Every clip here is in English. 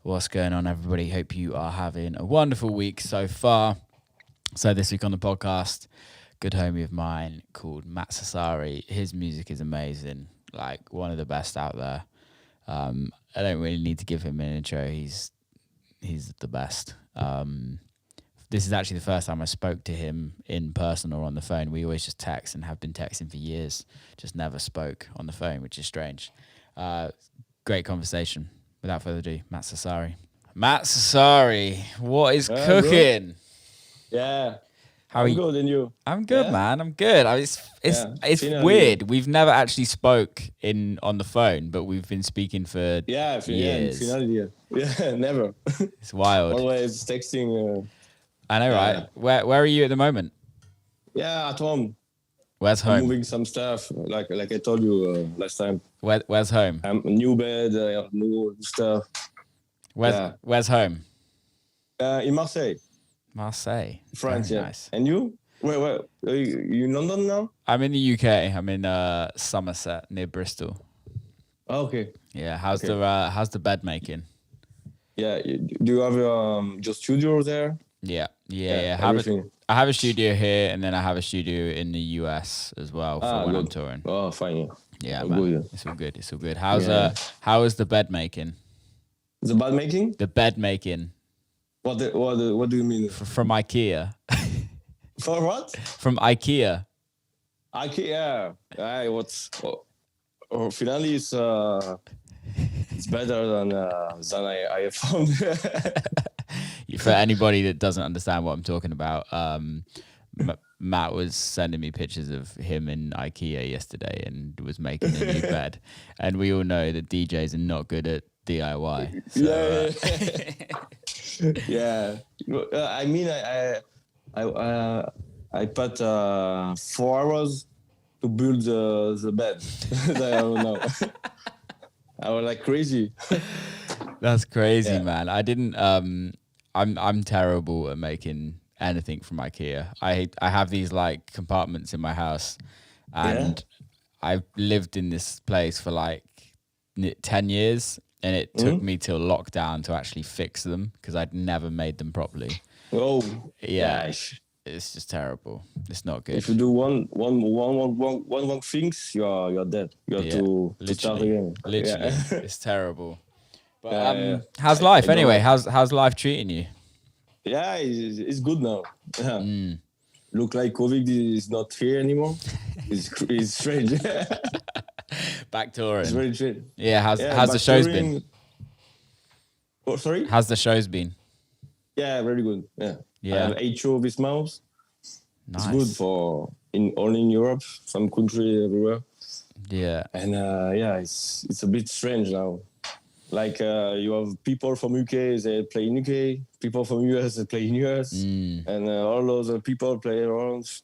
What's going on, everybody? Hope you are having a wonderful week so far. So this week on the podcast, good homie of mine called Matt Sassari. His music is amazing, like one of the best out there. I don't really need to give him an intro. He's the best. This is actually the first time I spoke to him in person or on the phone. We always just text and have been texting for years, just never spoke on the phone, which is strange. Great conversation. Without further ado, Matt Sassari. Matt Sassari, what is cooking? Yeah. How are you? Good, and you? I'm good, man. I'm good. It's weird. We've never actually spoke on the phone, but we've been speaking for years. Yeah, never. It's wild. Always texting. I know, right? Where are you at the moment? Yeah, at home. Where's home? I'm moving some stuff, like I told you last time. Where's home? New bed, new stuff. Where's home? In Marseille. Marseille, France. Very yeah. Nice. And you? Where? Are you in London now? I'm in the UK. I'm in Somerset near Bristol. Oh, okay. Yeah. How's the bed making? Yeah. Do you have your studio there? Yeah. I have a studio here, and then I have a studio in the US as well for when I'm touring. Oh, fine. Yeah, man. Good. It's all good. How is the bed making? The bed making? The bed making. What do you mean? From IKEA. For what? From IKEA. IKEA. Finally, it's better than I found. For anybody that doesn't understand what I'm talking about, Matt was sending me pictures of him in IKEA yesterday and was making a new bed. And we all know that DJs are not good at DIY. So, yeah. I mean, I put 4 hours to build the bed. I don't know. I was like crazy. That's crazy, man. I didn't. I'm terrible at making anything from IKEA. I have these like compartments in my house, and I've lived in this place for like 10 years, and it took me till lockdown to actually fix them because I'd never made them properly. Oh, yeah. It's just terrible. It's not good. If you do one things, you're dead. You have to start again. Literally, it's terrible. But how's life anyway? How's life treating you? Yeah, it's good now. Yeah. Look like COVID is not here anymore. It's strange. Back touring. It's very strange. Yeah, how's the shows been? Oh, sorry? How's the shows been? Yeah, very good. Yeah. I have 8 shows this month. Nice. It's good for only in Europe, some country everywhere. Yeah. And it's a bit strange now. Like you have people from UK, they play in UK. People from US, they play in US. And all those people play around.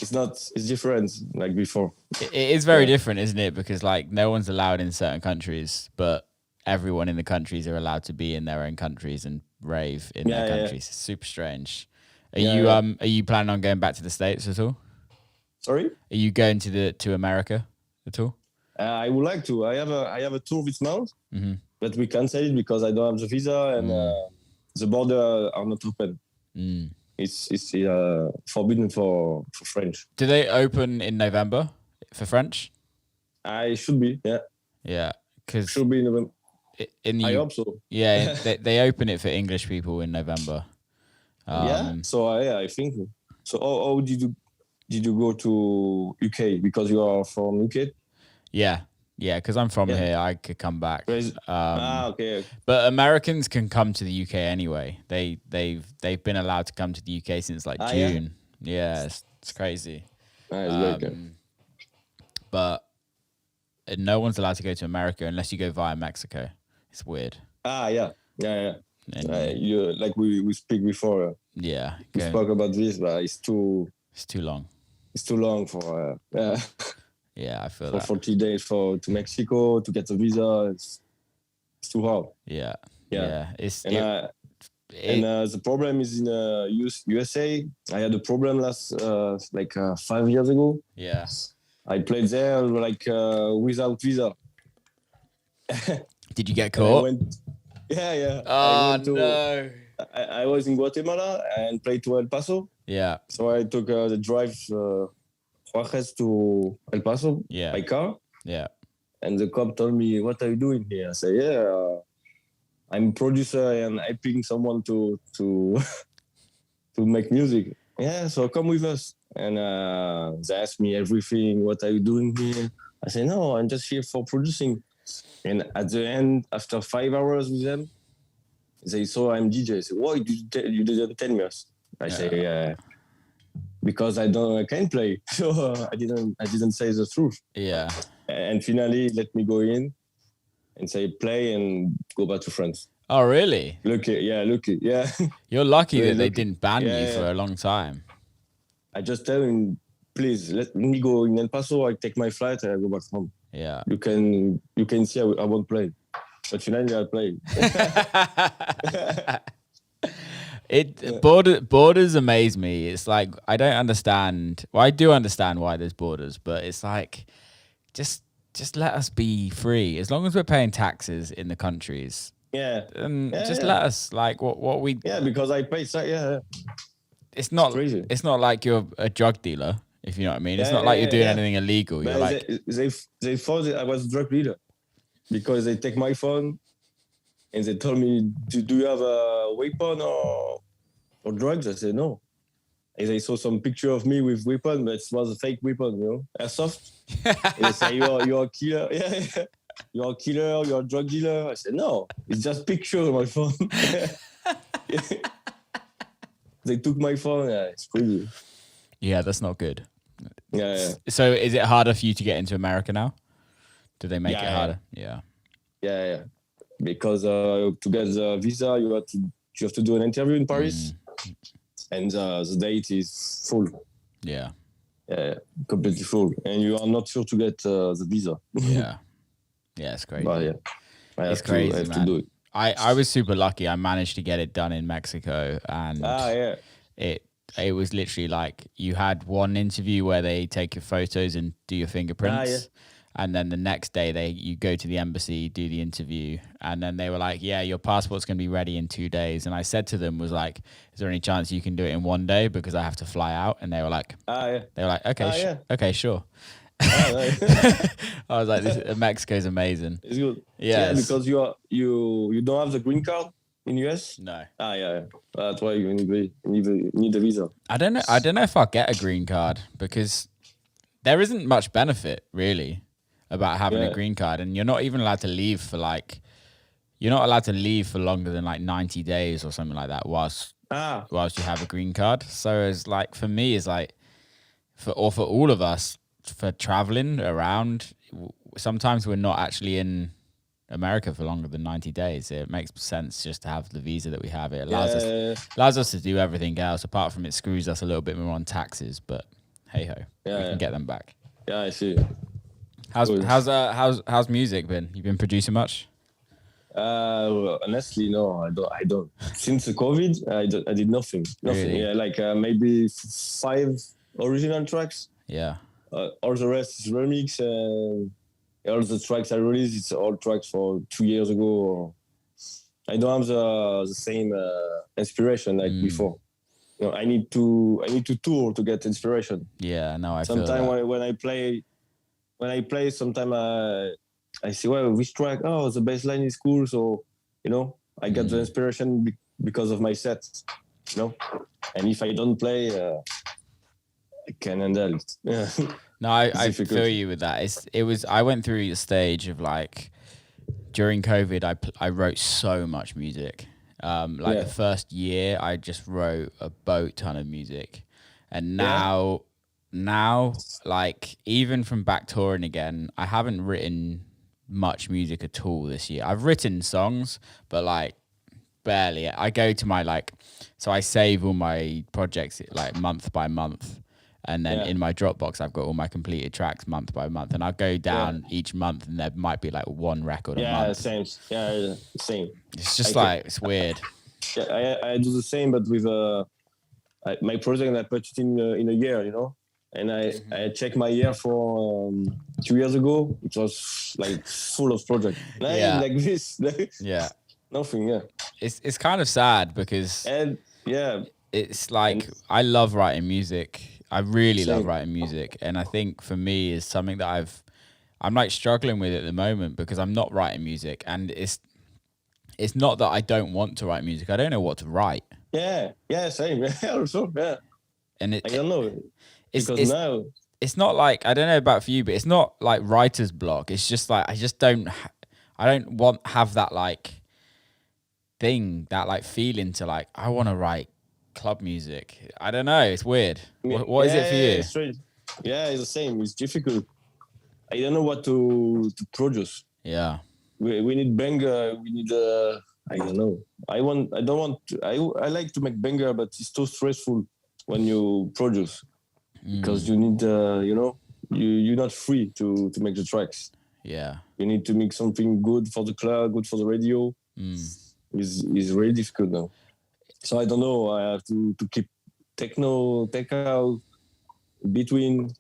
It's different like before. It is very different, isn't it? Because like no one's allowed in certain countries, but everyone in the countries are allowed to be in their own countries and rave in their countries. It's super strange. Are you planning on going back to the States at all? Sorry? Are you going to America at all? I would like to. I have a tour this month, but we canceled it because I don't have the visa and the border are not open. It's forbidden for French. Do they open in November for French? I should be, yeah. Yeah, because should be in November. I hope so. Yeah, they open it for English people in November. So I think so. How did you go to UK because you are from UK? Yeah, because I'm from here, I could come back. Okay. But Americans can come to the UK anyway. They've been allowed to come to the UK since like June. Yeah, it's crazy. Very good. But no one's allowed to go to America unless you go via Mexico. It's weird. Yeah. You like we speak before. Yeah, we spoke about this, but it's too long. It's too long for. Yeah, I feel for that. 40 days to Mexico to get a visa. It's too hard. Yeah. And the problem is in USA. I had a problem last 5 years ago. Yeah. I played there without visa. Did you get caught? Yeah. Oh no. I was in Guatemala and played to El Paso. Yeah. So I took the drive Juarez to El Paso by car. Yeah. And the cop told me, "What are you doing here?" I said, "Yeah, I'm a producer and helping someone to to make music." Yeah, so come with us. And they asked me everything. What are you doing here? I said, "No, I'm just here for producing." And at the end, after 5 hours with them, they saw I'm DJ. They said, "Why you didn't tell me?" I say, "Because I can't play." So I didn't say the truth. Yeah. And finally, let me go in and say play and go back to France. Oh really? Lucky. Yeah. You're lucky that they didn't ban you for a long time. I just tell him, please let me go in El Paso. I take my flight and I go back home. Yeah. You can see I won't play, but finally I play. Borders amaze me. It's like I don't understand. Well, I do understand why there's borders, but it's like just let us be free. As long as we're paying taxes in the countries. Just let us like what we. Yeah, because I pay. Yeah. It's not crazy. It's not like you're a drug dealer, if you know what I mean. It's not like you're doing anything illegal. You're like they thought that I was a drug dealer because they take my phone and they told me, do you have a weapon or drugs? I said no. And they saw some picture of me with weapon, but it was a fake weapon, airsoft. And they say you're a killer. Yeah. You're a killer, you're a drug dealer. I said, no, it's just picture on my phone. They took my phone. Yeah, it's crazy. Yeah, that's not good. Yeah. So is it harder for you to get into America now? Do they make it harder? Yeah. Yeah. Because to get the visa, you have to do an interview in Paris. And the date is full. Yeah. Yeah, completely full. And you are not sure to get the visa. Yeah, it's crazy. But yeah, it's crazy, I have man. to do it. I was super lucky. I managed to get it done in Mexico, and it was literally like you had one interview where they take your photos and do your fingerprints. And then the next day you go to the embassy, do the interview, and then they were like, "Yeah, your passport's going to be ready in 2 days." And I said to them, "Was like, is there any chance you can do it in 1 day because I have to fly out?" And they were like, "Okay, okay, sure." I was like, Mexico's amazing. It's good. Yeah, because you don't have the green card in US. No. Yeah. That's why you need a visa. I don't know if I'll get a green card because there isn't much benefit really about having a green card, and you're not even allowed to leave for you're not allowed to leave for longer than like 90 days or something like that whilst you have a green card. So it's like, for me, it's like for all of us, for traveling around, sometimes we're not actually in America for longer than 90 days. It makes sense just to have the visa that we have. It allows us to do everything else. Apart from it screws us a little bit more on taxes, but hey ho, we can get them back. Yeah, I see. How's music been? You been producing much? Honestly, no, I don't. Since the COVID, I did nothing. Really? Yeah, like maybe 5 original tracks. Yeah. All the rest is remix, and all the tracks I released, it's all tracks for 2 years ago. I don't have the same inspiration like before. I need to tour to get inspiration. Yeah, no, I sometimes feel that. when I play, sometimes I see, well, which track? Oh, the bass line is cool, so I get the inspiration because of my set. And if I don't play, I can handle it. Yeah. No, I feel you with that. I went through the stage of like during COVID, I wrote so much music. The first year, I just wrote a boat ton of music, and now like even from back touring again, I haven't written much music at all this year. I've written songs, but like barely. I go to my so I save all my projects like month by month. And then in my Dropbox, I've got all my completed tracks month by month. And I'll go down each month, and there might be like one record a month. Same. Yeah, same. It's just it's weird. Yeah, I do the same, but with my project, I put it in a year, And I checked my year for 2 years ago. It was like full of projects. Like this. Yeah. Nothing. Yeah. It's kind of sad because And yeah, it's like and I love writing music. I really love same. writing music, and I think for me is something that I'm like struggling with at the moment because I'm not writing music, and it's not that I don't want to write music. I don't know what to write, Yeah. Yeah. Same. Yeah. Also. Yeah. and I don't know it's because it's now. it's not like I don't know about for you, but it's not like writer's block. It's just like I just don't I don't want have that like thing that like feeling to like I want to write club music. I don't know. It's weird. Yeah. What is it for Yeah. you? Straight. Yeah. It's the same. It's difficult. I don't know what to produce. Yeah. We need banger. We need. I don't know. I want. I don't want. I like to make banger, but it's too stressful when you produce because you need. You know. You're not free to make the tracks. Yeah. You need to make something good for the club, good for the radio. Is really difficult now. So I don't know. I have to keep techno, tech out between.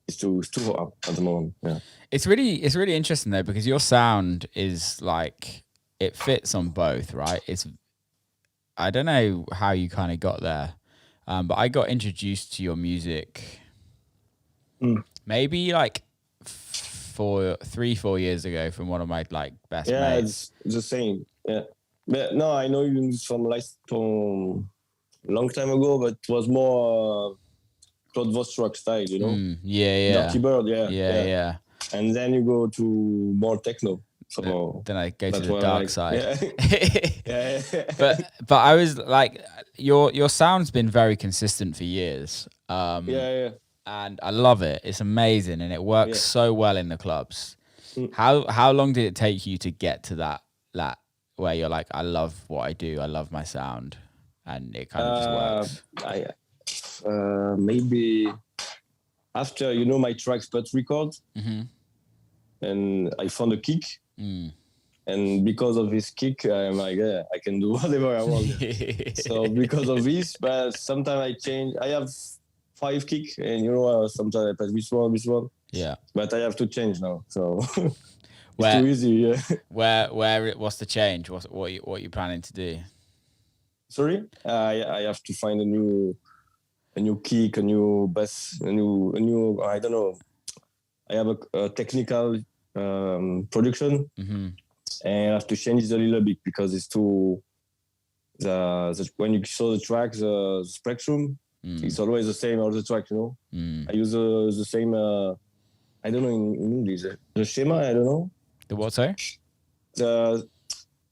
It's too hard at the moment. Yeah. It's really interesting though because your sound is like it fits on both, right? It's I don't know how you kind of got there, but I got introduced to your music maybe like 4 years ago from one of my like best Yeah, mates. it's the same. Yeah. But no, I know you from long time ago, but it was more Claude Vostrock style, you know? Yeah. Dirty Bird, yeah. Yeah. And then you go to more techno. So Then I go to that's the what I dark like. side. Yeah. But I was like, your sound's been very consistent for years. Yeah. And I love it. It's amazing, and it works so well in the clubs. Mm. How long did it take you to get to that where you're like, I love what I do, I love my sound, and it kind of just works? Maybe after my tracks but record, and I found a kick. And because of this kick, I'm like, yeah, I can do whatever I want. So because of this, but sometimes I change. I have 5 kick, and sometimes I play this one. Yeah. But I have to change now. So it's too easy. Yeah. What's the change? What you planning to do? Sorry, I have to find a new kick, a new bass, a new. I don't know. I have a technical production. And I have to change it a little bit because it's too when you saw the track, the spectrum, it's always the same all the track, I use the same I don't know in English, the schema, I don't know. The what, sorry? The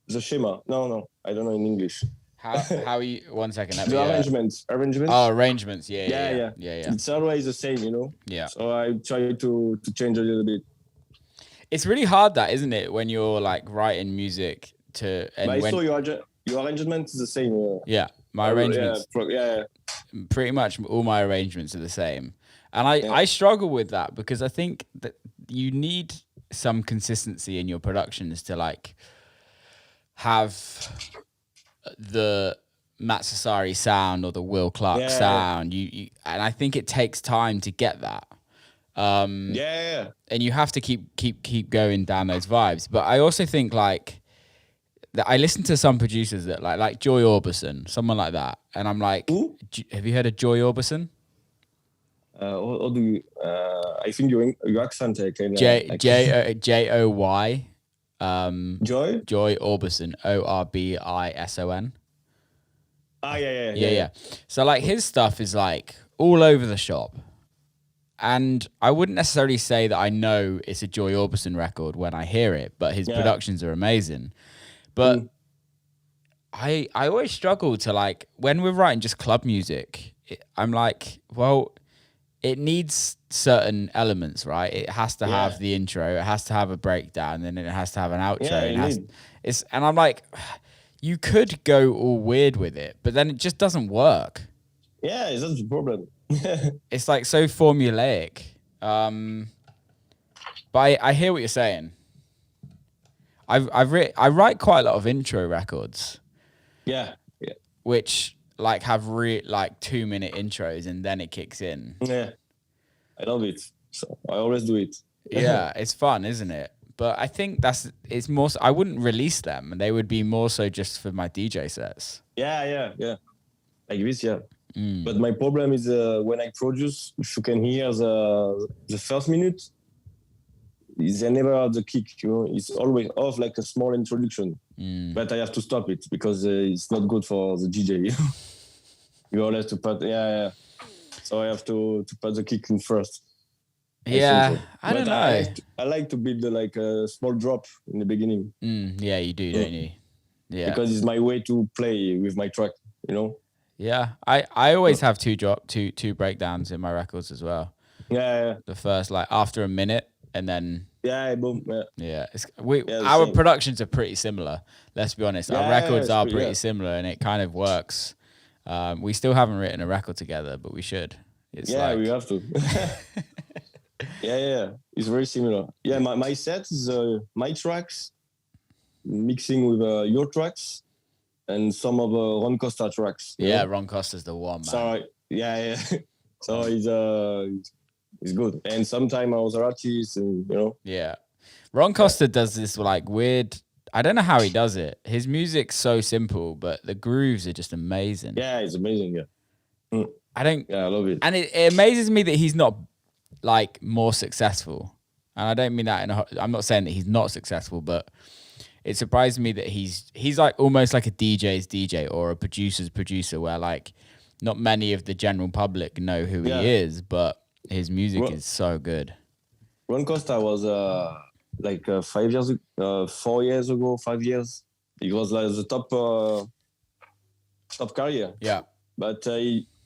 schema. No, I don't know in English. How you 1 second. The arrangements. Oh, arrangements, yeah. It's always the same, Yeah. So I try to change a little bit. It's really hard, that, isn't it, when you're like writing music to. And but I saw your arrangement is the same. Yeah, my arrangements. Yeah. Pretty much all my arrangements are the same, and I struggle with that because I think that you need some consistency in your productions to like have the Matt Sassari sound or the Will Clarke sound. You and I think it takes time to get that. And you have to keep going down those vibes. But I also think like that I listen to some producers that like Joy Orbison, someone like that, and I'm like, have you heard of Joy Orbison? How do you? I think your accent kind of Joy. Joy Orbison, Orbison. Yeah. So like his stuff is like all over the shop. And I wouldn't necessarily say that I know it's a Joy Orbison record when I hear it, but his productions are amazing. But I always struggle to like, when we're writing just club music, I'm like, well, it needs certain elements, right? It has to have the intro, it has to have a breakdown, and then it has to have an outro. And I'm like, you could go all weird with it, but then it just doesn't work. Yeah, that's the problem. It's like so formulaic. But I hear what you're saying. I write quite a lot of intro records. Yeah. Which like have like 2-minute intros and then it kicks in. Yeah. I love it. So I always do it. Yeah, it's fun, isn't it? But I think it's more. I wouldn't release them, and they would be more so just for my DJ sets. Yeah. Like this, yeah. But my problem is when I produce, if you can hear the first minute, they never have the kick. It's always off like a small introduction. But I have to stop it because it's not good for the DJ. You always to put So I have to put the kick in first. Yeah, I don't know. I like to build like a small drop in the beginning. Yeah, you do, don't you? Yeah, because it's my way to play with my track. Yeah, I always have two breakdowns in my records as well. Yeah. The first after a minute, and then boom. Yeah, our same. Productions are pretty similar. Let's be honest, our records are pretty similar, and it kind of works. We still haven't written a record together, but we should. We have to. Yeah. It's very similar. Yeah, my set is my tracks mixing with your tracks and some of Ron Costa tracks. Yeah, Ron Costa's the one, man. So yeah. So it's good. And sometimes other artists, Yeah, Ron Costa does this weird. I don't know how he does it. His music's so simple, but the grooves are just amazing. Yeah, it's amazing. Yeah. I love it. And it amazes me that he's not more successful. And I don't mean that I'm not saying that he's not successful, but it surprised me that he's almost like a DJ's DJ or a producer's producer, where not many of the general public know who he is, but his music is so good. Ron Costa was 5 years ago, 4 years ago, 5 years. He was the top career. Yeah. But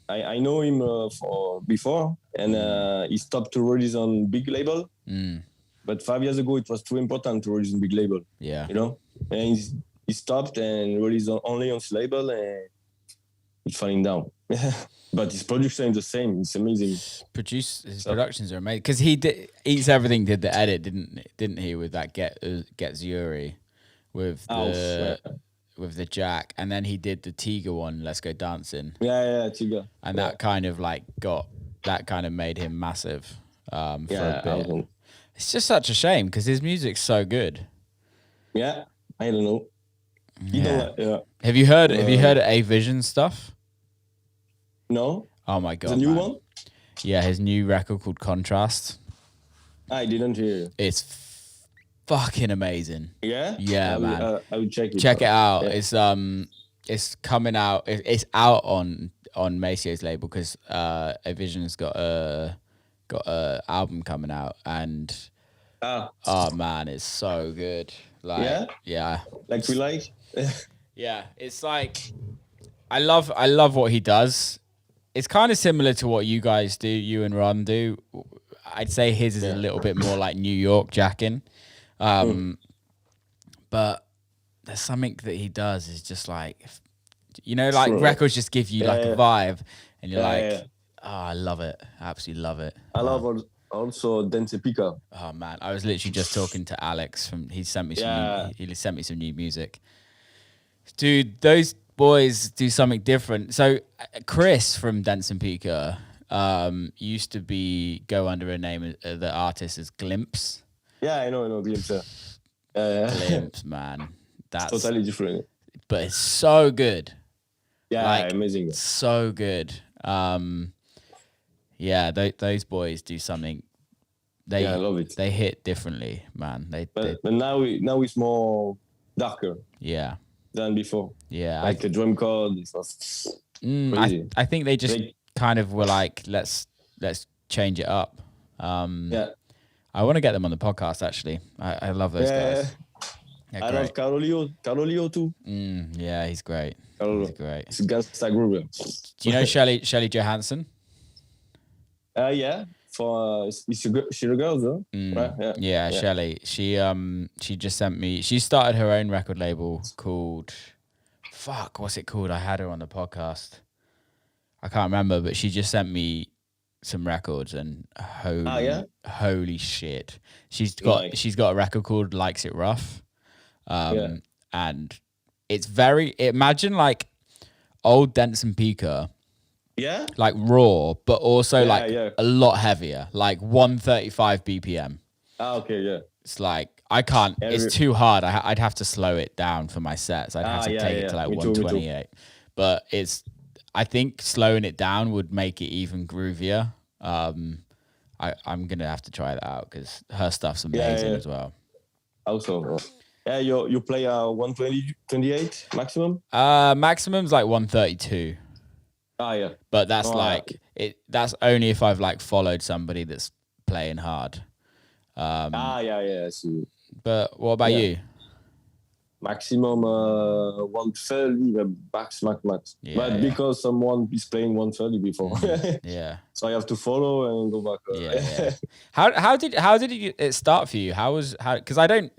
I know him for before, and he stopped to release on big label. But 5 years ago, it was too important to release on big label. Yeah. And he stopped and released only on his label, and it's falling down. But his production is the same. It's amazing. His productions are amazing because he did Eats Everything did the edit, didn't he? With that Get Zuri, with the jack, and then he did the Tiga one, Let's Go Dancing. Yeah, Tiga. And that kind of made him massive for a bit. It's just such a shame because his music's so good. Yeah, I don't know. Have you heard A Vision stuff? No. Oh my god. The new one? Yeah, his new record called Contrast. I didn't hear. It's fucking amazing. Yeah? Yeah, man. I will check it. Check it out. Yeah. It's coming out. It's out on Macio's label because A Vision's got a album coming out, and oh man, it's so good. Yeah. Like we like. Yeah, it's I love what he does. It's kind of similar to what you guys do, you and Ron do. I'd say his is a little bit more like New York jacking. But there's something that he does is just records just give you a vibe, and you're oh, I love it. I absolutely love it. I love also Dance Pika. Oh man, I was literally just talking to Alex he sent me some new music. Dude, those boys do something different. So Chris from Dance and Pika used to go under a name, the artist is Glimpse. Yeah, I know Glimpse. Glimpse, man. That's totally different. But it's so good. Yeah, amazing. So good. Those boys do something. I love it. They hit differently, man. But now it's more darker. Yeah. Than before. Yeah. Like a drum chord. It was crazy. I think they just kind of were let's change it up. I want to get them on the podcast actually. I love those guys. I love Carolio too. Yeah, he's great. He's great. It's a gangsta groove. Do you know Shelley Johansson? Yeah. She's a girl though. Right? Yeah, Shelley. She just sent me. She started her own record label called. What's it called? I had her on the podcast. I can't remember, but she just sent me some records and holy shit. She's got a record called Likes It Rough. And it's imagine old Dance and Pika. Yeah. Raw, but also a lot heavier, 135 BPM. Okay, yeah. It's I can't. It's too hard. I'd have to slow it down for my sets. I'd have to take it to like 128. But I think slowing it down would make it even groovier. I'm gonna have to try that out because her stuff's amazing as well. Also, yeah, you play 128 maximum. Maximum's like 132. Yeah. But that's that's only if I've like followed somebody that's playing hard. Yeah. I see. But what about you? Maximum 130, max. Yeah, but because someone is playing 130 before, yeah. So I have to follow and go back. Yeah. How did it start for you? Because I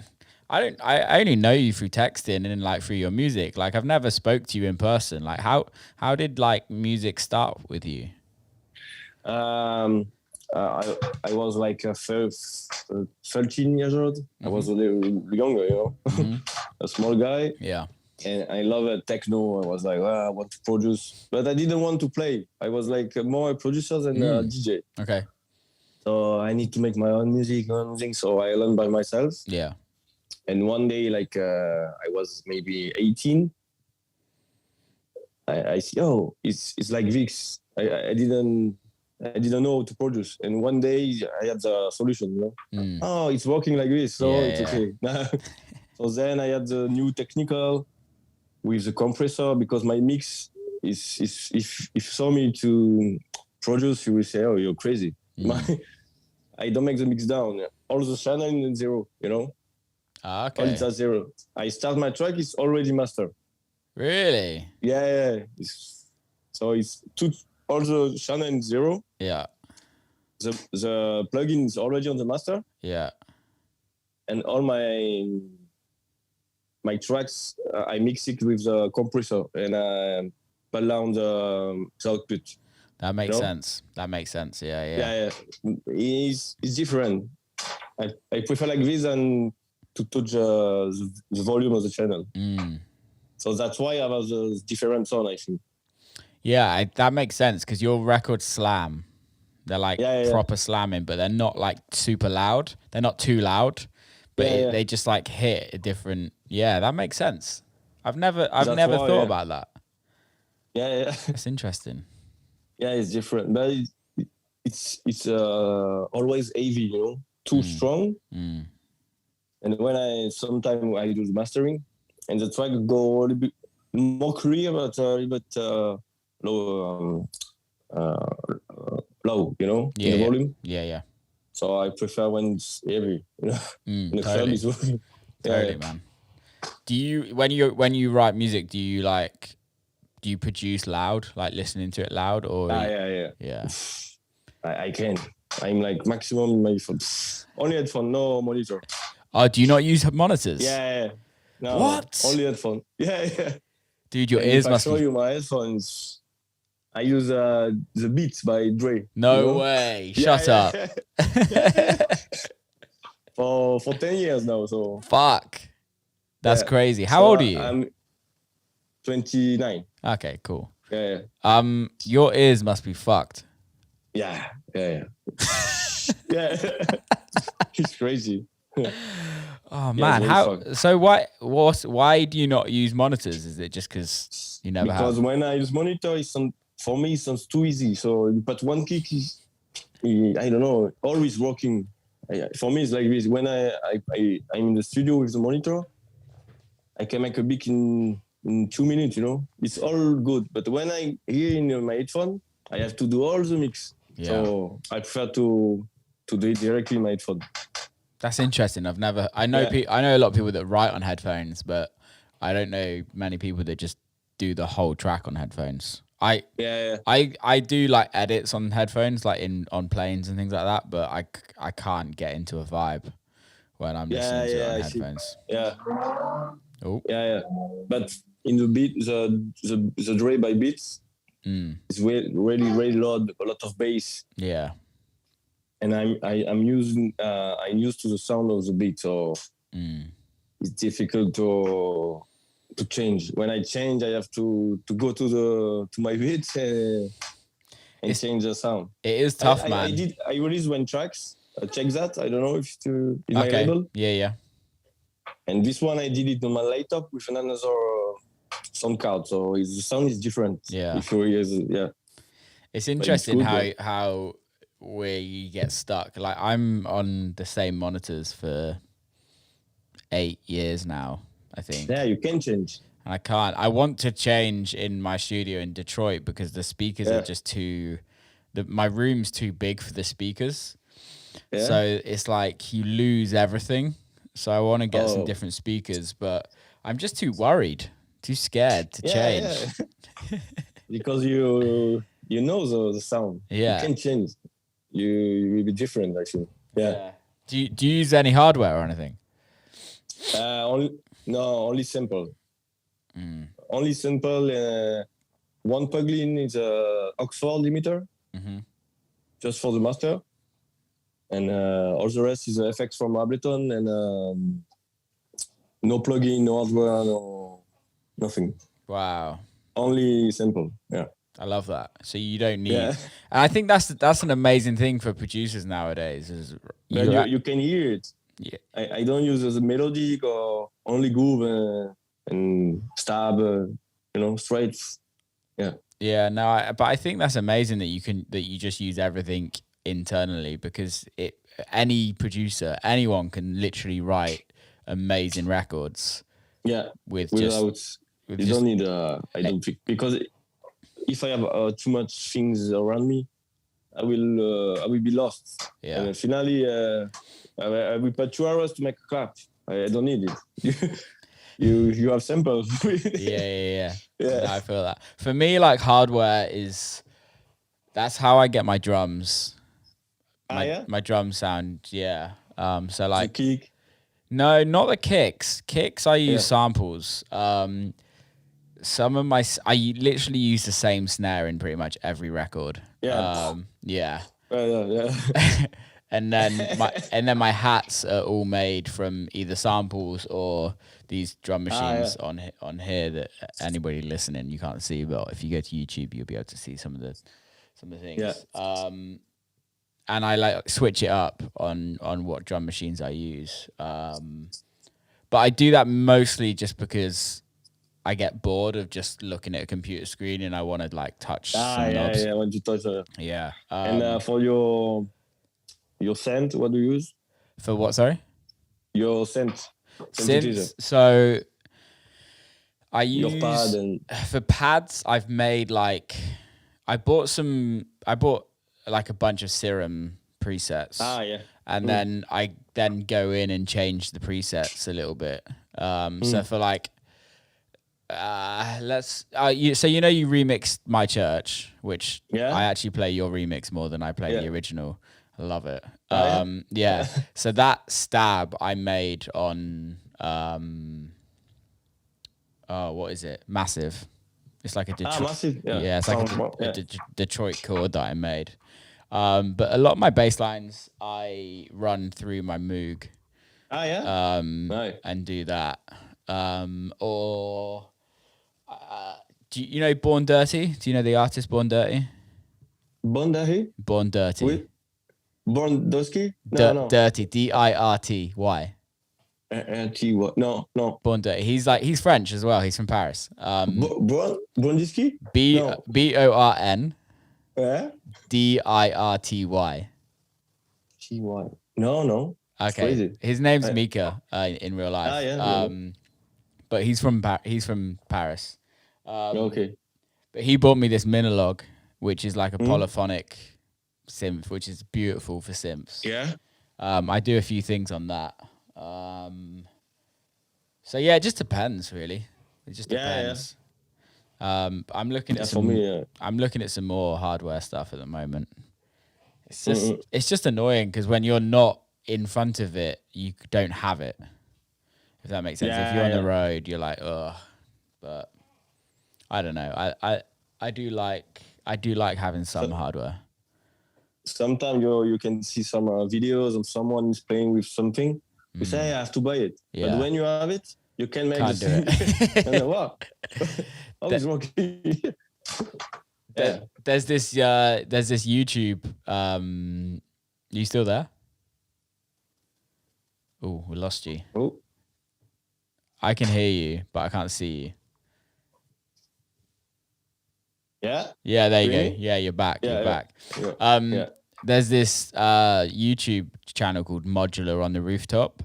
only know you through texting and like through your music. Like I've never spoke to you in person. Like how did like music start with you? I was like 13 years old. Mm-hmm. I was a little younger, mm-hmm. A small guy. Yeah. And I love techno. I was like, I want to produce, but I didn't want to play. I was like more a producer than a DJ. Okay. So I need to make my own music, so I learned by myself. Yeah. And one day, like I was maybe 18. I see, it's like this. I didn't know how to produce. And one day I had the solution, it's working like this, so it's okay. So then I had the new technical with the compressor, because my mix is if you saw me to produce, you will say, oh, you're crazy. I don't make the mix down. All the channel in 0, Okay. All it's at 0. I start my track, it's already mastered. Really? Yeah. So it's all the channel in 0. Yeah. The plugin is already on the master. Yeah. And all my tracks, I mix it with the compressor and put down the output. That makes sense. Yeah. It's different. I prefer like this than to touch the volume of the channel. So that's why I have a different sound, I think. Yeah, that makes sense, because your records slam. They're like proper slamming, but they're not like super loud. They're not too loud, but they just like hit a different. Yeah, that makes sense. I've never thought about that. Yeah. That's interesting. Yeah, it's different, but it's always heavy, too strong. And when sometimes I do the mastering, and the track go a little bit more clear, but a little bit low, in the volume. Yeah. So I prefer when it's heavy, in the club is totally, man. Do you when you write music, do you produce loud, like listening to it loud, or? Yeah. I can. I'm like maximum my phone. Only headphone, no monitor. Oh, do you not use monitors? Yeah. No, what? Only headphone. Yeah. Dude, your ears must. If I show you my headphones, I use the Beats by Dre. No way! Shut up. For 10 years now, so. Fuck. That's crazy. How old are you? I'm 29. Okay, cool. Yeah. Your ears must be fucked. Yeah. Yeah. It's crazy. Oh man, why do you not use monitors? Is it just because you never have? Because when I use monitor, for me it sounds too easy. So you put one kick, I don't know, always working. For me it's like this. When I'm in the studio with the monitor, I can make a beat in 2 minutes. It's all good. But when I hear in my headphone, I have to do all the mix. Yeah. So I prefer to do it directly in my headphone. That's interesting. I know a lot of people that write on headphones, but I don't know many people that just do the whole track on headphones. I do like edits on headphones, like on planes and things like that, but I can't get into a vibe when I'm listening to it on headphones. Yeah. Oh. Yeah. But in the beat, the Dre by Beats, it's really, really loud, a lot of bass. Yeah. And I'm used to the sound of the beat, so it's difficult to change. When I change, I have to go to my beat and change the sound. It is tough, man. I released one tracks. Check that. I don't know if it's my label. Yeah. And this one I did it on my laptop with another sound card, so the sound is different. Yeah. If you use It's interesting good, how where you get stuck. Like I'm on the same monitors for 8 years now, I think. Yeah, you can change. And I can't. I want to change in my studio in Detroit because the speakers are just too. My room's too big for the speakers, so it's like you lose everything. So I want to get some different speakers, but I'm just too worried, too scared to change. Yeah. Because you know the sound. Yeah. You can change. You will be different, actually. Yeah. Do you use any hardware or anything? Only simple. Only simple. One plugin is a Oxford limiter, just for the master, and all the rest is effects from Ableton, and no plugin, no hardware, no nothing. Wow. Only simple. Yeah. I love that. So you don't need. Yeah. And I think that's an amazing thing for producers nowadays. Is you can hear it. Yeah. I don't use as a melodic or only groove and stab. Straight. Yeah. Yeah. No. But I think that's amazing that you just use everything internally, because any producer, anyone can literally write amazing records. Yeah. With you don't need. I don't think, because if I have too much things around me, I will be lost. Yeah. And finally, I will put 2 hours to make a clap. I don't need it. you have samples. Yeah. No, I feel that. For me, like hardware that's how I get my drums. My drum sound. Yeah. So like the kick. No, not the kicks. Kicks I use samples. Some of I literally use the same snare in pretty much every record. Yeah. Yeah. Yeah. And then my hats are all made from either samples or these drum machines on here that anybody listening, you can't see, but if you go to YouTube, you'll be able to see some of the things. Yeah. And I like switch it up on what drum machines I use. But I do that mostly just because I get bored of just looking at a computer screen and I want to like touch some knobs. Yeah, I want to touch Yeah. And for your synth, what do you use? For what, sorry? Your synth. Synths. So I use your pad for pads. I've made like I bought like a bunch of Serum presets. Yeah. And then I go in and change the presets a little bit. So for like you remixed My Church, which I actually play your remix more than I play the original. I love it. Yeah. So that stab I made on what is it? Massive. It's like a Detroit. Massive. Yeah, it's like a Detroit chord that I made. But a lot of my bass lines I run through my Moog. And do that. Do you know Born Dirty? Do you know the artist Born Dirty? Born Dirty? Born Dirty. Oui. Born Dusky? No. Dirty. Dirty. No. Born Dirty. He's French as well. He's from Paris. Bondisky? BORN. Yeah. DIRTY. TY. No. Okay. Crazy. His name's Mika in real life. Yeah. But he's from Paris. Okay. But he bought me this Minolog, which is like a polyphonic synth, which is beautiful for synths. Yeah. I do a few things on that. So yeah, it just depends, really. It just depends. I'm looking at I'm looking at some more hardware stuff at the moment. It's just annoying because when you're not in front of it, you don't have it. If that makes sense. If you're on the road, you're like, ugh. But I don't know. I do like having some hardware. Sometimes you can see some videos of someone is playing with something. You say, I have to buy it. Yeah. But when you have it, you can make Can't the do thing. And then, what? How is working? There's this YouTube. You still there? Oh, we lost you. Oh. I can hear you, but I can't see you. Yeah. Yeah, there you Really? go. Yeah, you're back. Yeah, You're yeah, back. yeah. There's this YouTube channel called Modular on the Rooftop,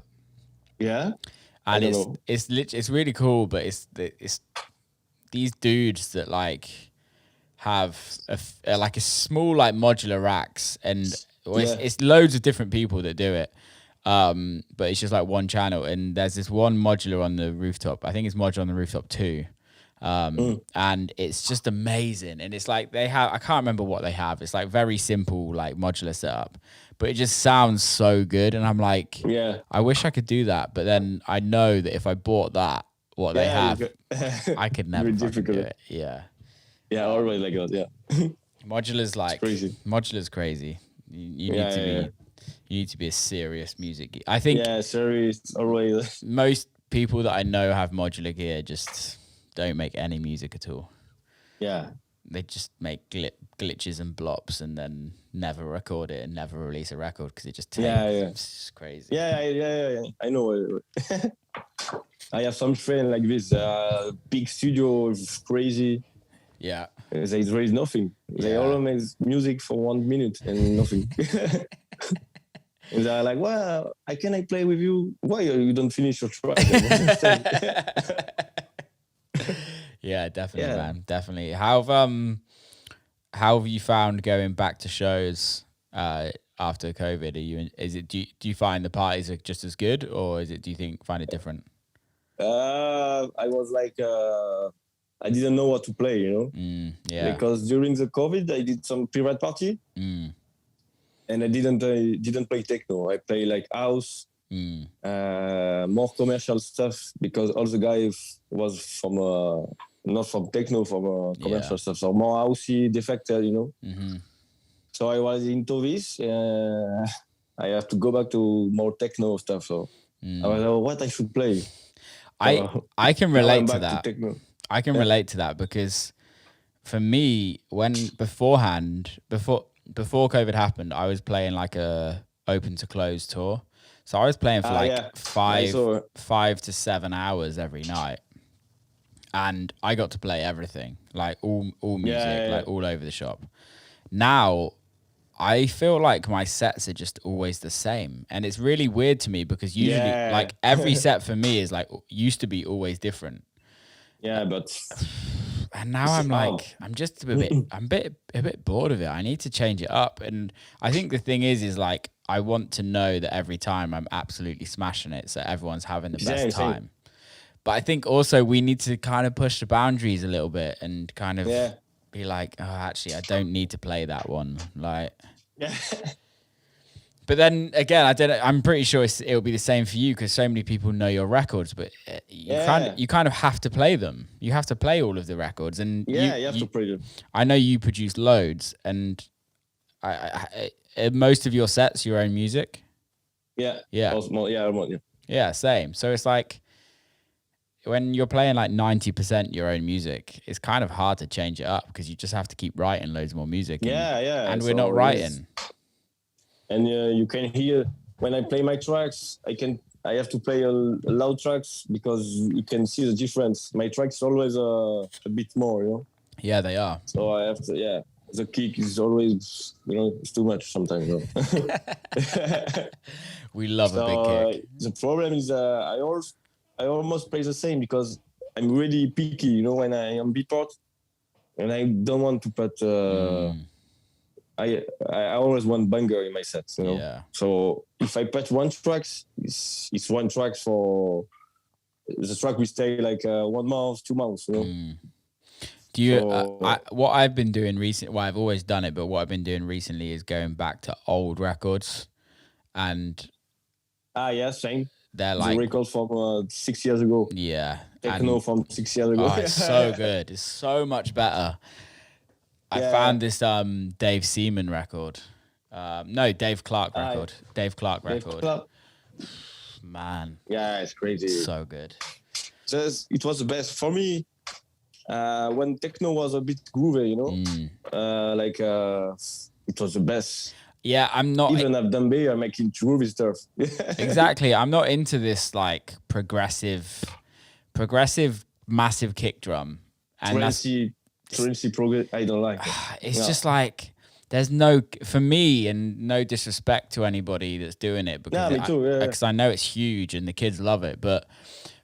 Yeah. I and don't know. it's really cool. But it's these dudes that like have like a small like modular racks, and it's loads of different people that do it. But it's just like one channel, and there's this one Modular on the Rooftop. I think it's Modular on the Rooftop 2. And it's just amazing. And it's like I can't remember what they have. It's like very simple, like modular setup, but it just sounds so good. And I'm like, I wish I could do that. But then I know that if I bought that, what they have, I could never fucking do it. Yeah. Yeah, always like that. Yeah. Modular's like crazy. Modular's crazy. You need to be a serious music geek. I think serious always. Most people that I know have modular gear just don't make any music at all. Yeah. They just make glitches and blops and then never record it and never release a record because it just takes. It's crazy. Yeah. I know. I have some friends like this. Big studio, crazy. Yeah. There is nothing. They all make music for 1 minute and nothing. And they're like, well, can I play with you? Why you don't finish your track? Yeah, definitely, man. Definitely. How have you found going back to shows after COVID? Do you find the parties are just as good, or do you find it different? I was like I didn't know what to play, you know? Because during the COVID I did some private party. And I didn't play techno. I play like house, more commercial stuff, because all the guys was from not from techno, from commercial stuff, so more housey, defected, you know. Mm-hmm. So I was into this. I have to go back to more techno stuff. So I was like, what I should play. I can relate to that. I can relate to that because for me, before COVID happened, I was playing like a open to close tour. So I was playing for 5 to 7 hours every night. And I got to play everything, like all music, like all over the shop. Now, I feel like my sets are just always the same. And it's really weird to me because usually like every set for me is like used to be always different. Yeah, but and now I'm like, I'm just a bit bored of it. I need to change it up. And I think the thing is like, I want to know that every time I'm absolutely smashing it, so everyone's having the best time. But I think also we need to kind of push the boundaries a little bit and kind of be like, oh, actually, I don't need to play that one. Like, but then again, I'm pretty sure it'll be the same for you because so many people know your records, but you kind of have to play them. You have to play all of the records, and you have to play them. I know you produce loads, and I most of your sets your own music. Yeah, same. So it's like when you're playing like 90% your own music, it's kind of hard to change it up because you just have to keep writing loads more music. And we're not writing. And you can hear when I play my tracks, I have to play loud tracks because you can see the difference. My tracks always a bit more, you know. Yeah, they are. So I have to. The kick is always, you know, it's too much sometimes. You know? We love a big kick. The problem is I almost play the same because I'm really picky, you know, when I am beatport, and I don't want to put. I always want banger in my sets, you know. Yeah. So if I put one track, it's one track for the track we stay like 1 month, 2 months, you know. Do you? What I've been doing recently, well, I've always done it, but what I've been doing recently is going back to old records, and same. They're like records from 6 years ago. Yeah, Techno from 6 years ago. Oh, it's so good. It's so much better. I found this Dave Seaman record. No, Dave Clarke record. Dave Clarke record. Man. Yeah, it's crazy. So good. It was the best for me. When techno was a bit groovy, you know, it was the best. Yeah, I'm not even at Dumbe. I'm making groovy stuff. Exactly, I'm not into this like progressive progressive, massive kick drum, and Truancy progress. I don't like it. It's just like there's no, for me, and no disrespect to anybody that's doing it, because me too. Yeah. because I know it's huge and the kids love it, but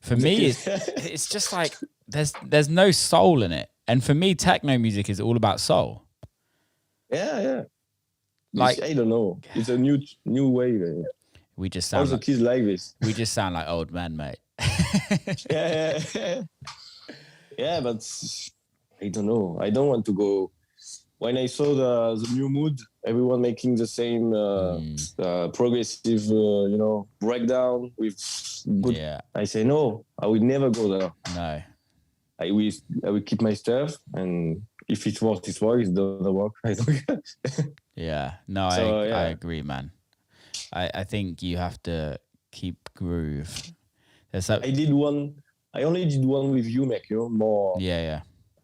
for me, it's just like there's no soul in it. And for me, techno music is all about soul. Yeah. Like, I don't know. It's a new way. We just sound also like kids like this. We just sound like old men, mate. Yeah, but I don't know. I don't want to go. When I saw the new mood, everyone making the same progressive, breakdown with good. Yeah. I say no. I will never go there. No. I will keep my stuff, and if it works, it works. If it doesn't work, I don't. Yeah. No, I agree, man. I think you have to keep groove. I only did one with you, Mac. More. Yeah.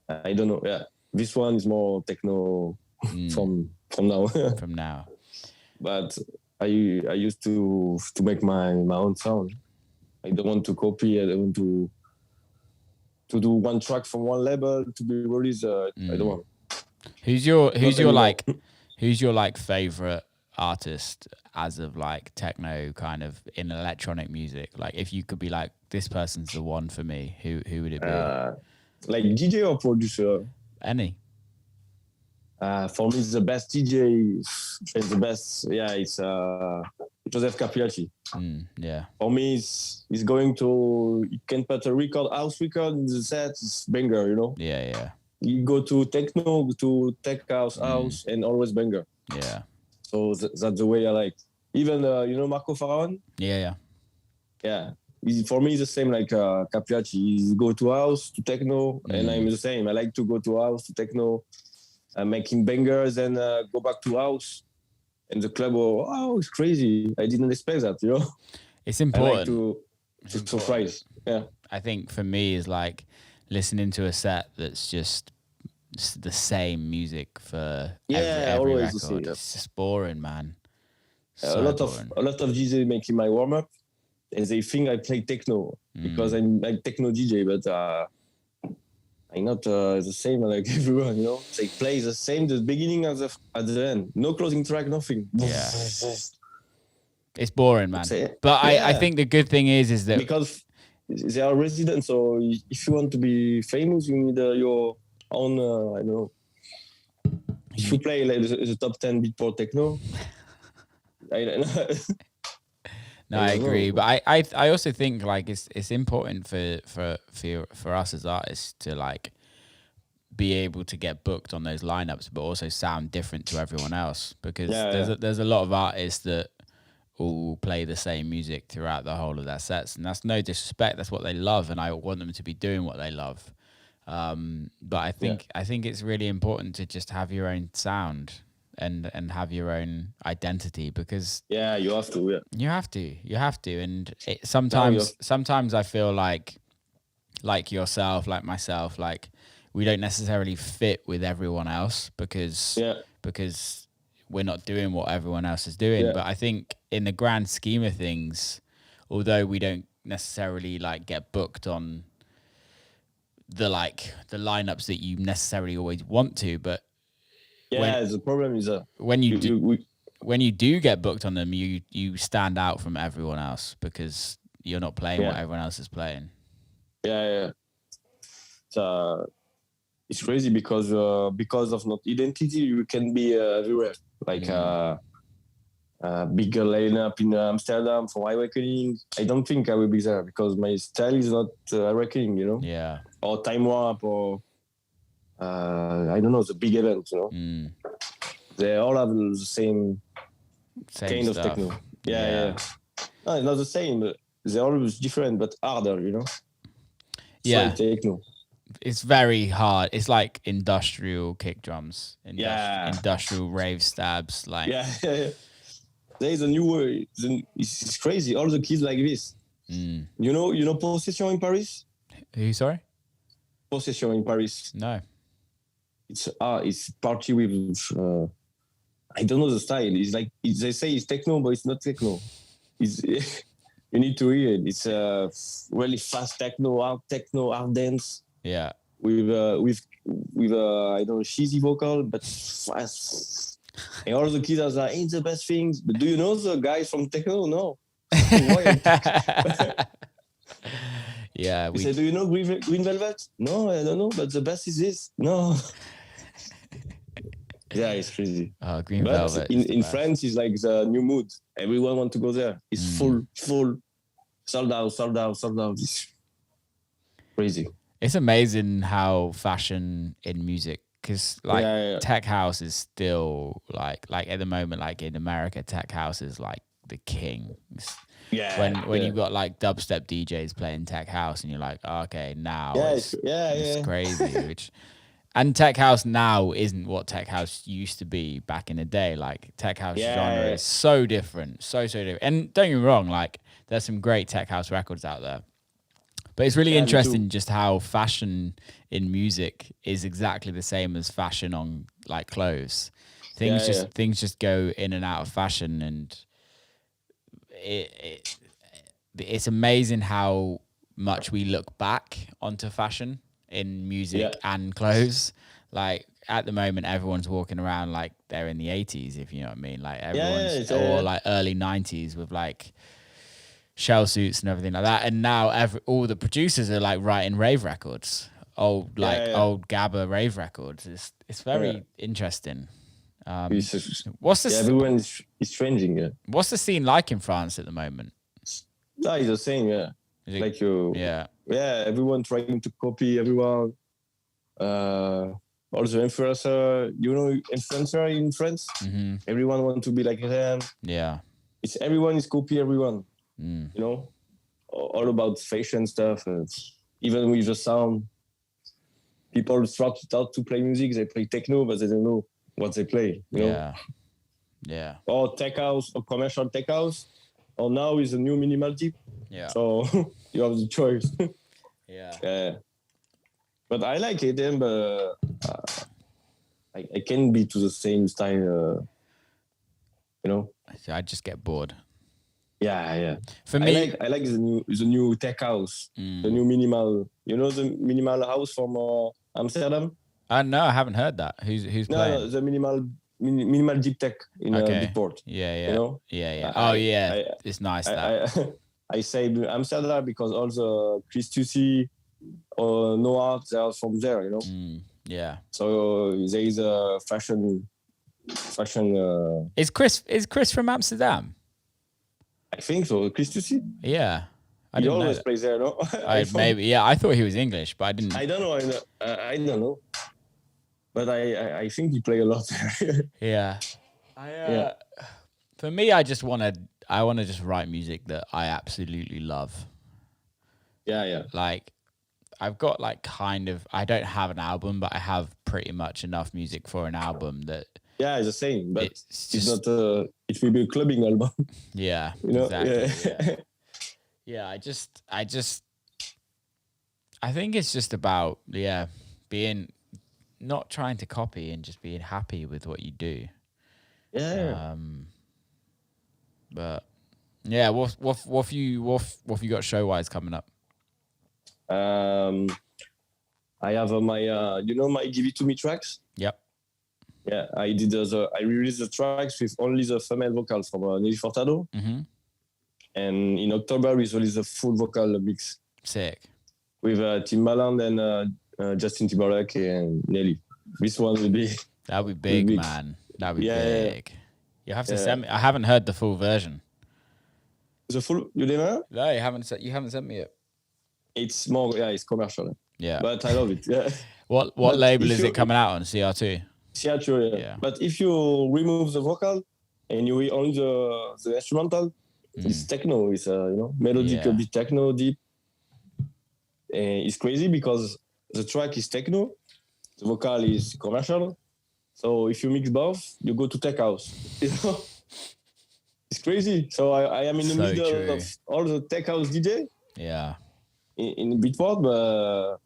I don't know. Yeah, this one is more techno from now. From now. But I used to make my own sound. I don't want to copy. I don't want to do one track from one label to be released. I don't want. Who's your favorite artist as of like techno kind of in electronic music? Like if you could be like, this person's the one for me, who would it be? Like DJ or producer? Any. For me, it's the best DJ. It's the best. Yeah, it's Joseph Capriati. Yeah. For me, it's going to. You can put a house record in the set. It's banger, Yeah. You go to techno, to tech house, and always banger. Yeah. So that's the way I like. Even Marco Faraon. Yeah. For me, it's the same like Capriati. He go to house to techno, and I'm the same. I like to go to house to techno, making bangers, and go back to house. And the club, it's crazy. I didn't expect that, It's important. I like to surprise. Yeah. I think for me is like listening to a set that's just the same music for every record. The same, yeah. It's just boring, man. A lot of DJs making my warm up, and they think I play techno because I'm like techno DJ, but I'm not the same like everyone. They play the same the beginning as at the end. No closing track, nothing. Yeah. It's boring, man. But I think the good thing is that because they are residents, so if you want to be famous, you need your own. I don't know. If you play like the top 10 beatport techno, I don't know. No, I agree, but I also think like it's important for us as artists to like be able to get booked on those lineups, but also sound different to everyone else, because there's a lot of artists that all play the same music throughout the whole of their sets, and that's no disrespect. That's what they love, and I want them to be doing what they love. But I think it's really important to just have your own sound and have your own identity, because you have to. You have to, and sometimes I feel like yourself, like myself, like we don't necessarily fit with everyone else because we're not doing what everyone else is doing. But I think in the grand scheme of things, although we don't necessarily like get booked on the lineups that you necessarily always want to, but the problem is when you do get booked on them, you stand out from everyone else because you're not playing what everyone else is playing. It's crazy because of not identity, you can be everywhere. Like bigger lineup in Amsterdam for Awakening. I don't think I will be there because my style is not Awakening, Yeah. Or Time Warp or I don't know, the big event, They all have the same kind stuff. of techno. Yeah. No, it's not the same, but they're always different, but harder, Yeah. So techno. It's very hard. It's like industrial kick drums, industrial rave stabs. Like there is a new way. It's crazy. All the kids like this. You know Possession in Paris? Who? Sorry? Possession in Paris. No. It's party with. I don't know the style. It's like they say it's techno, but it's not techno. It's You need to hear it. It's really fast techno, hard dance. Yeah. With I don't know, cheesy vocal, but fast. And all the kids are like, ain't the best things. But do you know the guys from Techno? No. Why? Yeah. We say, do you know Green Velvet? No, I don't know. But the best is this. No. Yeah, it's crazy. Green but Velvet. In France, it's like the new mood. Everyone want to go there. It's full, sold out. It's crazy. It's amazing how fashion in music, because tech house is still like at the moment, like in America, tech house is like the king. When you've got like dubstep DJs playing tech house, and you're like, okay, now it's crazy. And tech house now isn't what tech house used to be back in the day. Like tech house genre is so different, so different. And don't get me wrong, like there's some great tech house records out there. But it's really interesting just how fashion in music is exactly the same as fashion on like clothes. Things just go in and out of fashion, and it's amazing how much we look back onto fashion in music and clothes. Like at the moment, everyone's walking around like they're in the 80s, if you know what I mean. Like everyone's or like early 90s with like shell suits and everything like that, and now all the producers are like writing rave records, old Gabba rave records. It's very interesting. What's the everyone is changing. Yeah. What's the scene like in France at the moment? No, it's the same. Yeah, like you. Everyone trying to copy everyone. Also influencer. You know, influencer in France. Mm-hmm. Everyone want to be like them. Yeah, it's everyone is copy everyone. You know, all about fashion stuff. Even with the sound, people start to play music. They play techno, but they don't know what they play. You know? Yeah. Or tech house, or commercial tech house, or now is a new minimal deep. Yeah. So you have the choice. Yeah. But I like it, but I can be to the same style. You know. I just get bored. Yeah. For me, I like the new tech house, the new minimal. You know the minimal house from Amsterdam. No, I haven't heard that. Who's playing? No, the minimal deep tech in Beatport. Yeah. You know? Yeah. It's nice I say Amsterdam because all the Chris Tussi or Noah, they are from there. You know. Yeah. So there is a fashion. Is Chris from Amsterdam? I think so. Chris Tussi? Yeah. He always plays there, no? Maybe. Yeah, I thought he was English, but I didn't. I don't know. I don't know. But I think he play a lot there. Yeah. For me, I want to just write music that I absolutely love. Yeah. Like, I've got like I don't have an album, but I have pretty much enough music for an album that. Yeah, it's the same, but it's not. It will be a clubbing album. Yeah, you know? Exactly. Yeah. I think it's just about being not trying to copy and just being happy with what you do. Yeah. But yeah, what have you got show wise coming up? I have my my Give It To Me tracks. Yep. Yeah, I did I released the tracks with only the female vocals from Nelly Furtado. Mm-hmm. And in October, we released a full vocal mix. Sick. With Timbaland and Justin Timberlake and Nelly. This one will be... That'll be big, man. That'll be big. You have to send me... I haven't heard the full version. The full... You didn't? No, you haven't sent me it. It's more... Yeah, it's commercial. Yeah. But I love it. Yeah. What label is it coming out on? CR2? CR2, yeah. But if you remove the vocal and you only the instrumental, it's techno. It's melodic, a bit techno, deep. It's crazy because the track is techno, the vocal is commercial. So if you mix both, you go to tech house. You know, it's crazy. So I am in the middle of all the tech house DJ. Yeah. In Beatport,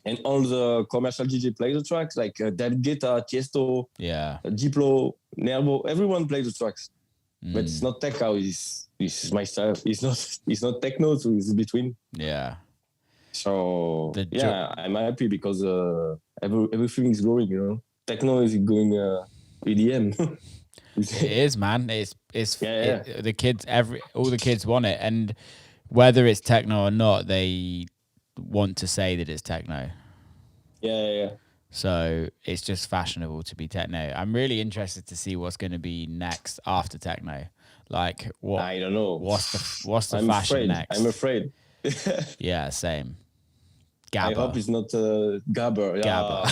and all the commercial DJ play the tracks, like David Guetta, Tiesto, Diplo, Nervo, everyone plays the tracks. But it's not tech house, this is my style. It's not techno, so it's between. Yeah. So I'm happy because everything is growing. Techno is going EDM. It is, man. The kids, all the kids want it, and whether it's techno or not, they want to say that it's techno. Yeah. So it's just fashionable to be techno. I'm really interested to see what's going to be next after techno. Like what? I don't know. What's the fashion next? I'm afraid. Yeah, same. Gabba. I hope it's not Gabber. Yeah.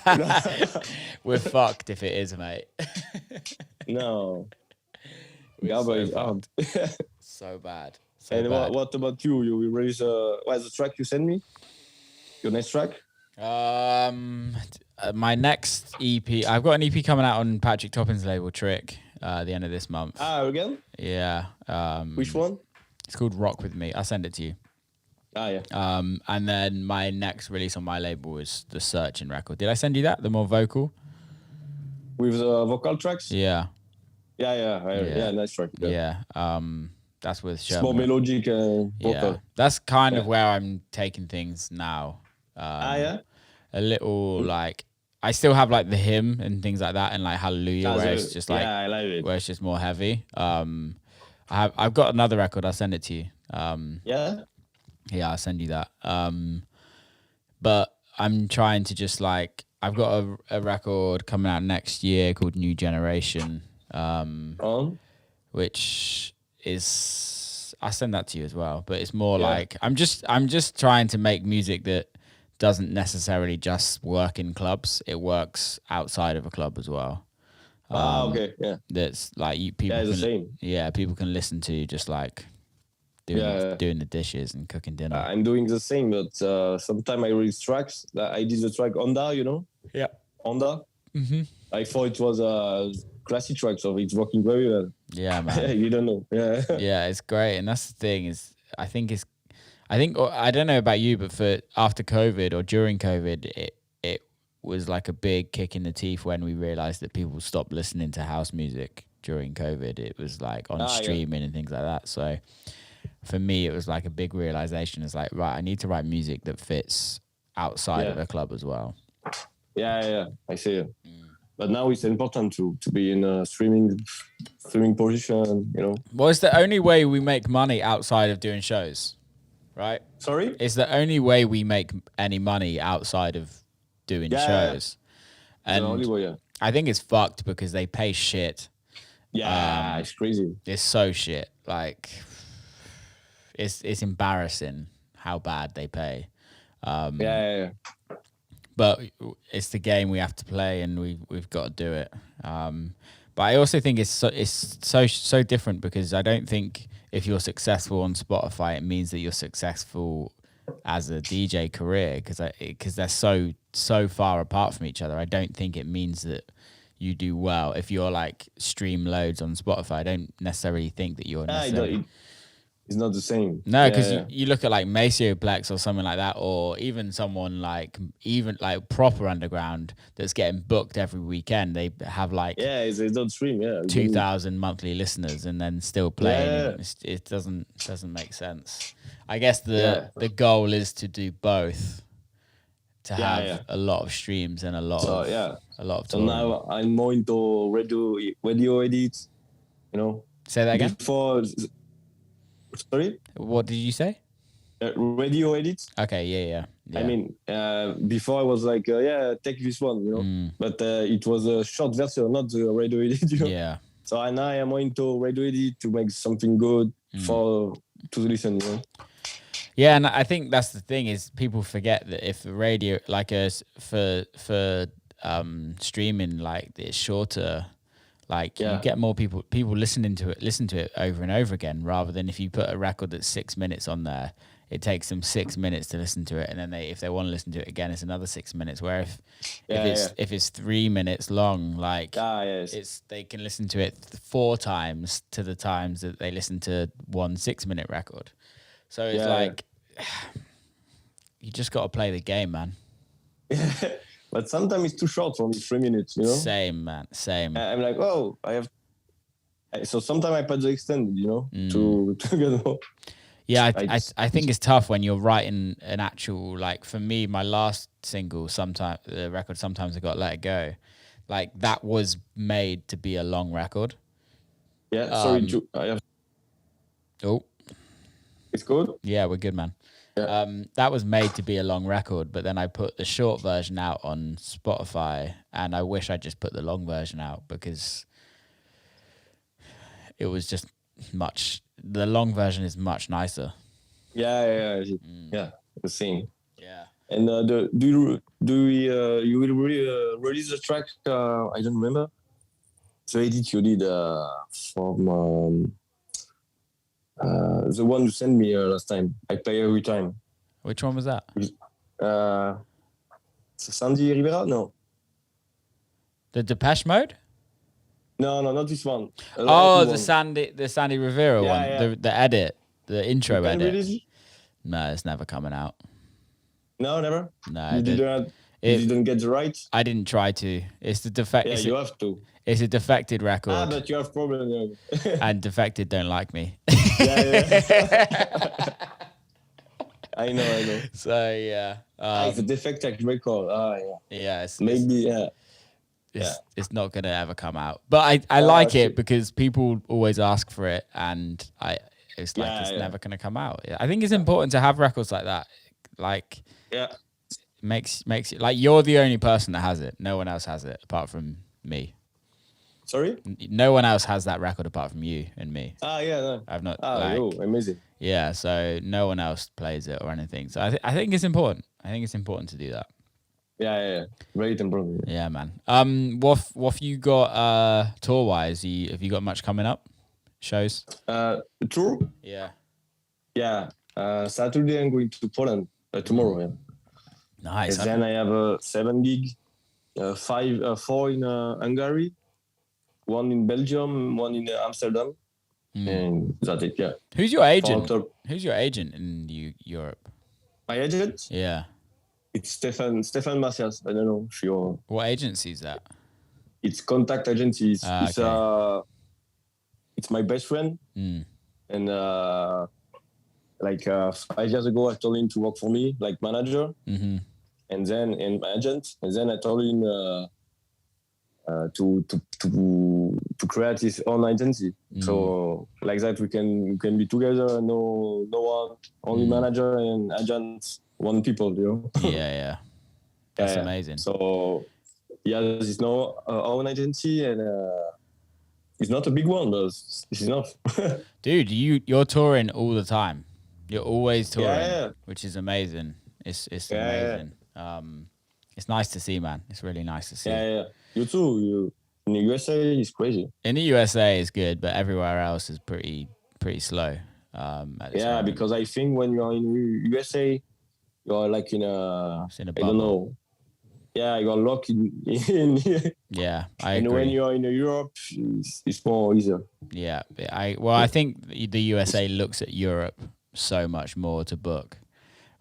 Gabba. We're fucked if it is, mate. No. Gabber is out. So bad. And what about you? You will release what's the track you sent me? Your next track? My next EP. I've got an EP coming out on Patrick Toppin's label Trick at the end of this month. Again? Yeah. Which one? It's called Rock With Me. I'll send it to you. Yeah. And then my next release on my label is the Searching record. Did I send you that? The more vocal? With the vocal tracks? Yeah. Yeah, nice track. Yeah. That's with Sherman. It's more melodic vocal. Yeah. That's kind of where I'm taking things now. A little like I still have like the hymn and things like that, and like Hallelujah, where it's just like I like it. Where it's just more heavy. I've got another record. I'll send it to you. Yeah, I'll send you that. But I'm trying to just like I've got a record coming out next year called New Generation, which is I'll send that to you as well. But it's more like I'm just trying to make music that doesn't necessarily just work in clubs. It works outside of a club as well. Okay, yeah. That's like people. It's the same. Yeah, people can listen to just like doing the dishes and cooking dinner. I'm doing the same, but sometimes I release tracks. I did the track Honda, Yeah. Honda. Mm-hmm. I thought it was a classic track, so it's working very well. Yeah, man. You don't know. Yeah. Yeah, it's great, and that's the thing is, I don't know about you, but for after COVID or during COVID, it was like a big kick in the teeth when we realized that people stopped listening to house music during COVID. It was like on streaming and things like that. So for me, it was like a big realization. It's like, right, I need to write music that fits outside of a club as well. Yeah, I see it. But now it's important to be in a streaming position, Well, it's the only way we make money outside of doing shows, right? Sorry? It's the only way we make any money outside of doing shows. And the only way, I think it's fucked because they pay shit. Yeah, it's crazy. It's so shit. Like, it's embarrassing how bad they pay. Yeah. But it's the game we have to play, and we've got to do it. But I also think it's so different because I don't think if you're successful on Spotify, it means that you're successful as a DJ career because they're so far apart from each other. I don't think it means that you do well if you're like stream loads on Spotify. I don't necessarily think that you're necessarily. It's not the same. No, because you look at like Maceo Plex or something like that, or even someone like proper underground that's getting booked every weekend. They have like they don't stream. 2,000 monthly listeners and then still playing. It doesn't make sense. I guess the goal is to do both, to have a lot of streams and a lot of touring. So now I'm more into radio edits. Say that again. Sorry? What did you say? Radio edits. Okay, yeah. I mean, before I was like, take this one, but it was a short version, not the radio edit. Yeah. So now I am more into radio edit to make something good to listen. Yeah, and I think that's the thing is people forget that if the radio, like for streaming, like it's shorter. Like you get more people listen to it over and over again, rather than if you put a record that's 6 minutes on there, it takes them 6 minutes to listen to it, and then if they want to listen to it again, it's another 6 minutes. Where if it's 3 minutes long, like they can listen to it 4 times to the times that they listen to one 6 minute record. So it's like you just got to play the game, man. But sometimes it's too short for me, 3 minutes, Same, man. Same. I'm like, I So sometimes I put the extended, to get more. Yeah, I think it's tough when you're writing an actual, like for me, my last single, the record, Sometimes I Got Let It Go, like that was made to be a long record. Yeah, sorry, Oh, it's good. Yeah, we're good, man. Yeah. That was made to be a long record, but then I put the short version out on Spotify, and I wish I just put the long version out because it was just the long version is much nicer. Yeah, the same. Yeah. And you will release the track? I don't remember. The edit you did from the one you sent me last time. I play every time. Which one was that? Sandy Rivera? No. The Depeche Mode? No, not this one. The Sandy Rivera one. Yeah. The edit, the intro you edit. Release? No, it's never coming out. No, never. No, you didn't get the right. I didn't try to. It's the defect. Yeah, you have to. It's a defected record. But you have problem. And defected don't like me. Yeah. I know. So yeah, it's a defected record. Yeah. It's not gonna ever come out. But I like it because people always ask for it, and it's never gonna come out. I think it's important to have records like that. Like, makes it like you're the only person that has it. No one else has it apart from me. Sorry? No one else has that record apart from you and me. No. I've not. Amazing. Yeah, so no one else plays it or anything. So I think it's important. I think it's important to do that. Yeah. Very important. Yeah, man. What have you got tour wise? Have you got much coming up? Shows? Tour? Yeah. Yeah. Saturday I'm going to Poland tomorrow. Yeah. Nice. And then I have 7 gig, 4 in Hungary, 1 in Belgium, 1 in Amsterdam, and that's it. Yeah. Who's your agent? Who's your agent in Europe? My agent? Yeah. It's Stefan Macias. I don't know if you're. What agency is that? It's Contact Agency. It's my best friend, and 5 years ago I told him to work for me like manager, and then my agent, and then I told him to create his own agency. So like that we can be together. No one, only manager and agent, one people. Yeah. That's amazing. So there's his own agency, and it's not a big one, but it's enough. Dude, you're touring all the time. You're always touring, which is amazing. It's amazing. It's nice to see, man. It's really nice to see. Yeah. You too. In the USA, it's crazy. In the USA, it's good, but everywhere else is pretty slow. Because I think when you're in USA, you're like in a bubble. I don't know. Yeah, you're locked in. Yeah, I agree. And when you're in Europe, it's more easier. Yeah, I think the USA looks at Europe so much more to book,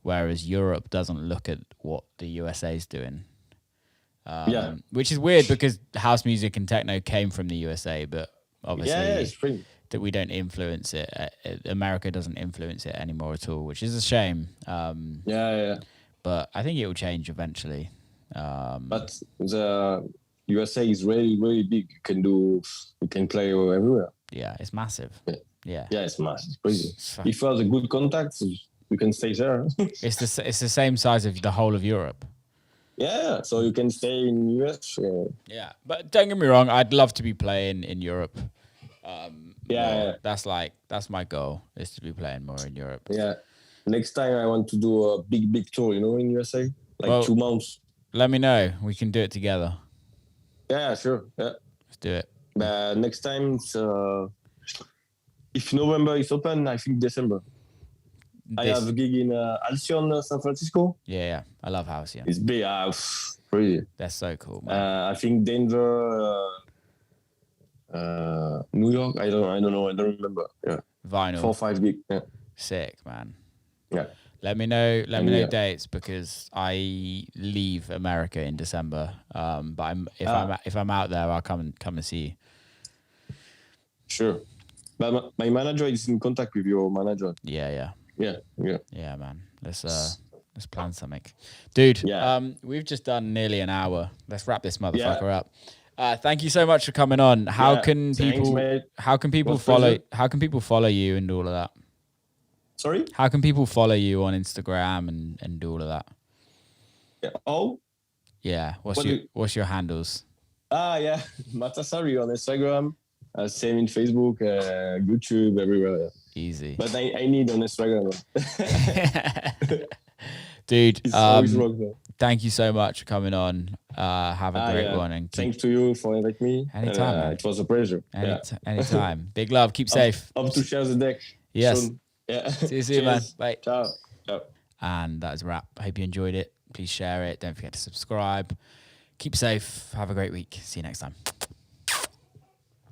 whereas Europe doesn't look at what the USA is doing. Which is weird because house music and techno came from the USA, but obviously that we don't influence it. America doesn't influence it anymore at all, which is a shame. But I think it will change eventually. But the USA is really, really big. You can play everywhere. Yeah, it's massive. Yeah, it's massive. It's crazy. If you have a good contacts, you can stay there. It's the same size of the whole of Europe. Yeah, so you can stay in US. Yeah, but don't get me wrong. I'd love to be playing in Europe. That's my goal, is to be playing more in Europe. Yeah, next time I want to do a big tour. In USA, 2 months. Let me know. We can do it together. Yeah, sure. Yeah, let's do it. Next time, if November is open, I think December. I have a gig in Halcyon, San Francisco. Yeah. I love Halcyon. It's big. Crazy. That's so cool, man. I think Denver, New York. I don't know. I don't remember. Yeah. Vinyl. 4 or 5 gig. Yeah. Sick, man. Yeah. Let me know dates because I leave America in December. But if I'm out there, I'll come and see you. Sure. But my manager is in contact with your manager. Yeah, man. Let's plan something, dude. Yeah. We've just done nearly an hour. Let's wrap this motherfucker up. Thank you so much for coming on. How can people follow? How can people follow you and all of that? Sorry. How can people follow you on Instagram and do all of that? Yeah. Oh. Yeah. What's your handles? Yeah, Sassari on Instagram. Same in Facebook, YouTube, everywhere. Easy. But I need on Instagram. Dude, it's always rock, though. Thank you so much for coming on. Have a great one. And thanks to you for inviting me. Anytime. It was a pleasure. Anytime. Big love. Keep safe. Up to share the deck. Yes. Soon. Yeah. See you soon, man. Bye. Ciao. Ciao. And that is a wrap. I hope you enjoyed it. Please share it. Don't forget to subscribe. Keep safe. Have a great week. See you next time.